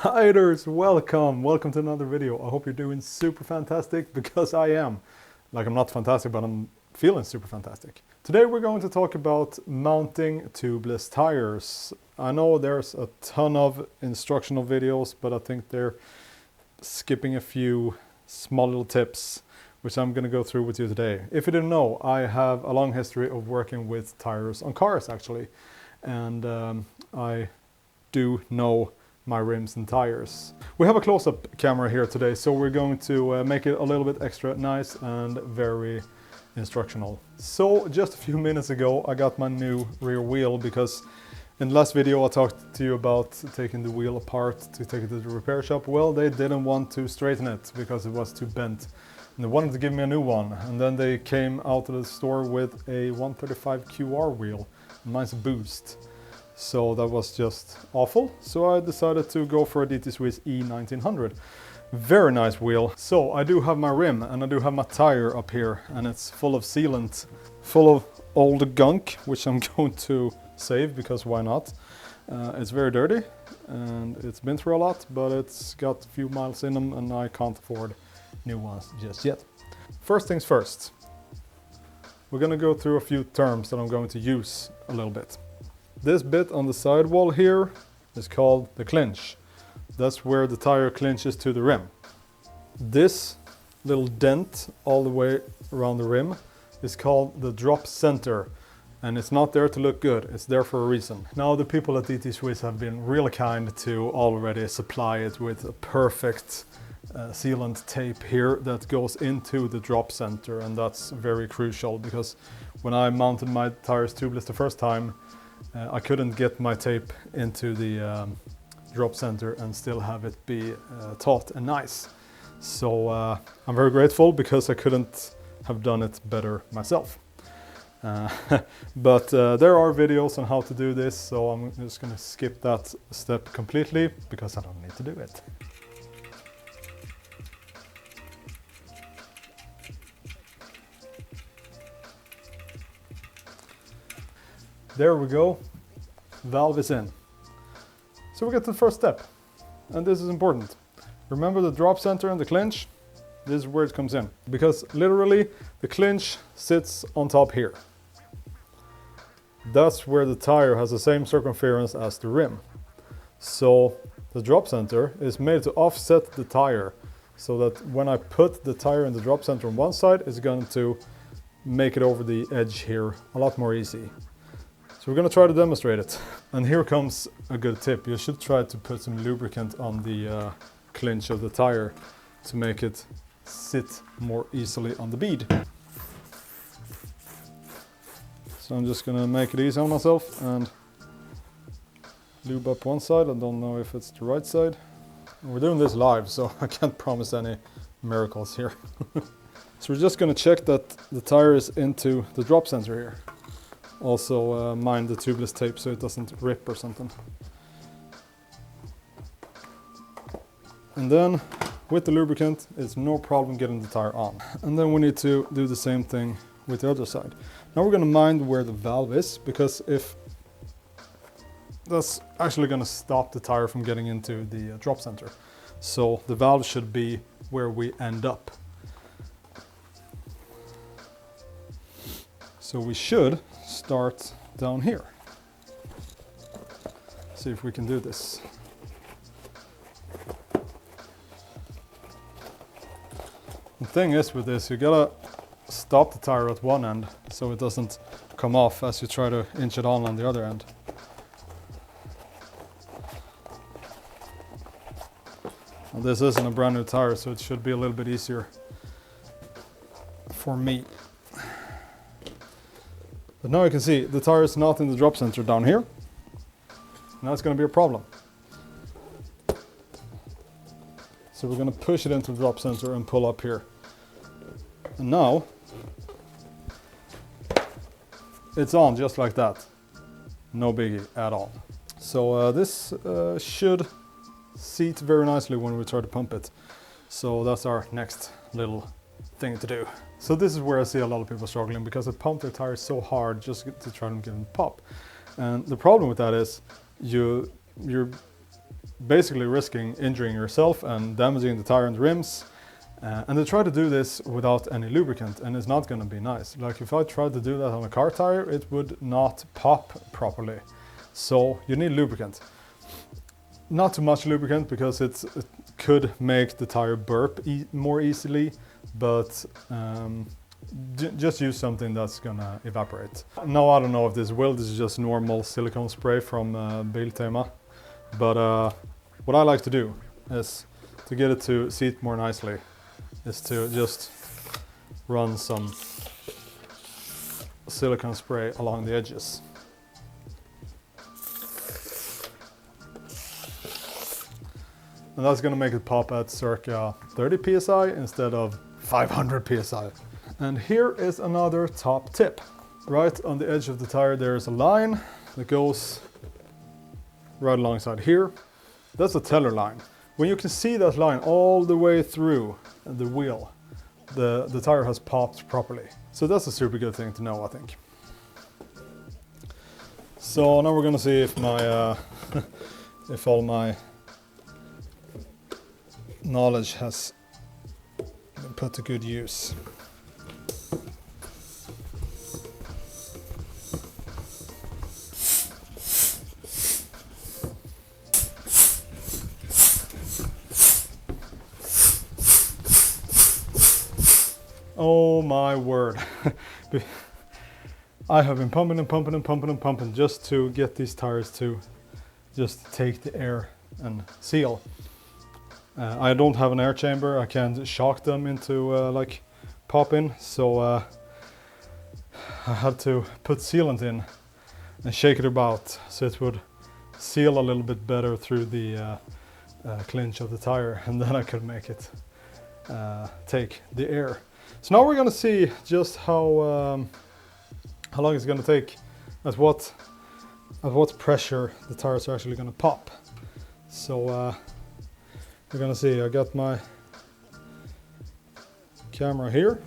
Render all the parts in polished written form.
Riders, welcome to another video. I hope you're doing super fantastic, because I am. Like, I'm not fantastic, but I'm feeling super fantastic. Today we're going to talk about mounting tubeless tires. I know there's a ton of instructional videos, but I think they're skipping a few small little tips which I'm going to go through with you today. If you didn't know, I have a long history of working with tires on cars actually, and I do know my rims and tires. We have a close-up camera here today, so we're going to make it a little bit extra nice and very instructional. So just a few minutes ago I got my new rear wheel, because in the last video I talked to you about taking the wheel apart to take it to the repair shop. Well, they didn't want to straighten it because it was too bent, and they wanted to give me a new one. And then they came out of the store with a 135 QR wheel. Mine's a Boost. So that was just awful. So I decided to go for a DT Swiss E1900. Very nice wheel. So I do have my rim and I do have my tire up here, and it's full of sealant, full of old gunk, which I'm going to save because why not? It's very dirty and it's been through a lot, but it's got a few miles in them and I can't afford new ones just yet. First things first, we're going to go through a few terms that I'm going to use a little bit. This bit on the sidewall here is called the clinch. That's where the tire clinches to the rim. This little dent all the way around the rim is called the drop center, and it's not there to look good, it's there for a reason. Now the people at DT Swiss have been really kind to already supply it with a perfect sealant tape here that goes into the drop center, and that's very crucial, because when I mounted my tires tubeless the first time, I couldn't get my tape into the drop center and still have it be taut and nice. So I'm very grateful, because I couldn't have done it better myself. But there are videos on how to do this, so I'm just going to skip that step completely because I don't need to do it. There we go, valve is in. So we get to the first step, and this is important. Remember the drop center and the clinch? This is where it comes in, because literally the clinch sits on top here. That's where the tire has the same circumference as the rim. So the drop center is made to offset the tire, so that when I put the tire in the drop center on one side, it's going to make it over the edge here a lot more easy. So we're going to try to demonstrate it. And here comes a good tip. You should try to put some lubricant on the clinch of the tire to make it sit more easily on the bead. So I'm just going to make it easy on myself and lube up one side. I don't know if it's the right side. We're doing this live, so I can't promise any miracles here. So we're just going to check that the tire is into the drop center here. Also mind the tubeless tape so it doesn't rip or something. And then with the lubricant it's no problem getting the tire on. And then we need to do the same thing with the other side. Now we're going to mind where the valve is, because if that's actually going to stop the tire from getting into the drop center. So the valve should be where we end up. So we should start down here. See if we can do this. The thing is with this, you gotta stop the tire at one end so it doesn't come off as you try to inch it on the other end. Well, this isn't a brand new tire, so it should be a little bit easier for me. But now you can see the tire is not in the drop center down here. Now it's going to be a problem. So we're going to push it into the drop center and pull up here. And now it's on just like that. No biggie at all. So this should seat very nicely when we try to pump it. So that's our next little thing to do. So this is where I see a lot of people struggling, because they pump their tires so hard just to try and get them to pop. And the problem with that is you're basically risking injuring yourself and damaging the tire and the rims. And they try to do this without any lubricant, and it's not going to be nice. Like if I tried to do that on a car tire, it would not pop properly. So you need lubricant. Not too much lubricant because it could make the tire burp more easily, but just use something that's gonna evaporate. Now I don't know if this is just normal silicone spray from Biltema, but what I like to do is to get it to seat more nicely is to just run some silicone spray along the edges. And that's going to make it pop at circa 30 psi instead of 500 psi. And here is another top tip. Right on the edge of the tire there's a line that goes right alongside here. That's a teller line. When you can see that line all the way through the wheel, the tire has popped properly. So that's a super good thing to know, I think. So now we're going to see if my if all my knowledge has been put to good use. Oh my word. I have been pumping and pumping and pumping and pumping just to get these tires to just take the air and seal. I don't have an air chamber. I can't shock them into like popping, so I had to put sealant in and shake it about so it would seal a little bit better through the clinch of the tire, and then I could make it take the air. So now we're going to see just how long it's going to take, at what pressure the tires are actually going to pop. So we're going to see. I got my camera here.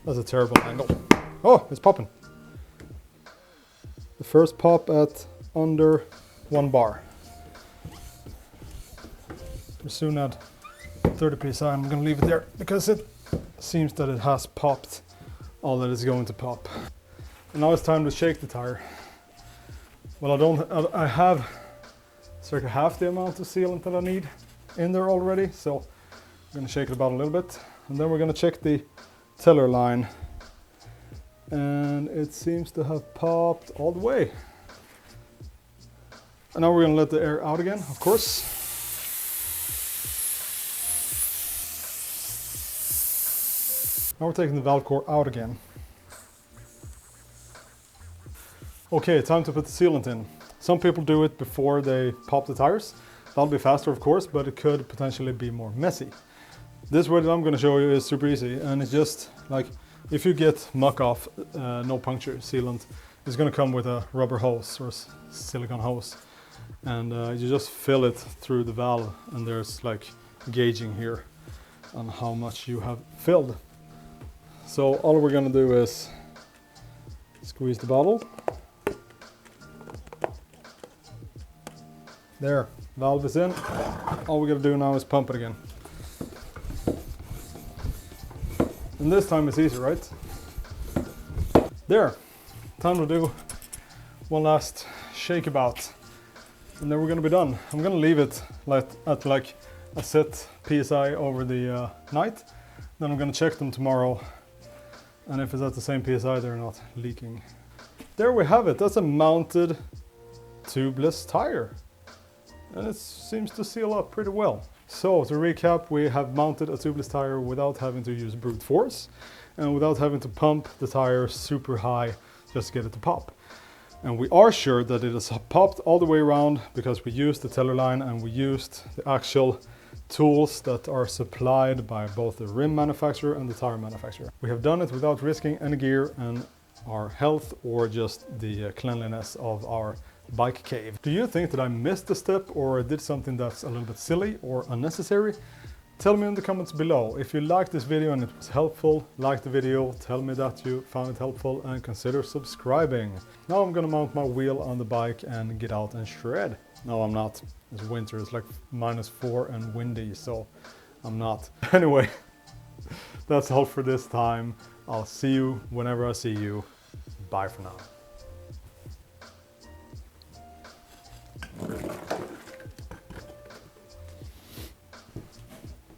That's a terrible angle. Oh, it's popping. The first pop at under 1 bar. We're soon at 30 psi. I'm going to leave it there because it seems that it has popped all that it's going to pop. And now it's time to shake the tire. Well, I have circa half the amount of sealant that I need in there already, so I'm going to shake it about a little bit, and then we're going to check the teller line, and it seems to have popped all the way. And now we're going to let the air out again, of course. Now we're taking the valve core out again. Okay, time to put the sealant in. Some people do it before they pop the tires. That'll be faster, of course, but it could potentially be more messy. This way that I'm going to show you is super easy, and it's just like if you get muck off no puncture sealant, it's going to come with a rubber hose or silicone hose, and you just fill it through the valve, and there's like gauging here on how much you have filled. So all we're going to do is squeeze the bottle. There, valve is in. All we got to do now is pump it again. And this time it's easy, right? There, time to do one last shake about, and then we're going to be done. I'm going to leave it at like a set PSI over the night. Then I'm going to check them tomorrow, and if it's at the same PSI, they're not leaking. There we have it. That's a mounted tubeless tire, and it seems to seal up pretty well. So to recap, we have mounted a tubeless tire without having to use brute force and without having to pump the tire super high just to get it to pop. And we are sure that it has popped all the way around because we used the teller line and we used the actual tools that are supplied by both the rim manufacturer and the tire manufacturer. We have done it without risking any gear and our health or just the cleanliness of our bike cave. Do you think that I missed a step or did something that's a little bit silly or unnecessary? Tell me in the comments below if you liked this video and it was helpful. Like the video, tell me that you found it helpful, and consider subscribing. Now I'm gonna mount my wheel on the bike and get out and shred. No, I'm not. It's winter, it's like -4 and windy, so I'm not. Anyway, that's all for this time. I'll see you whenever I see you. Bye for now.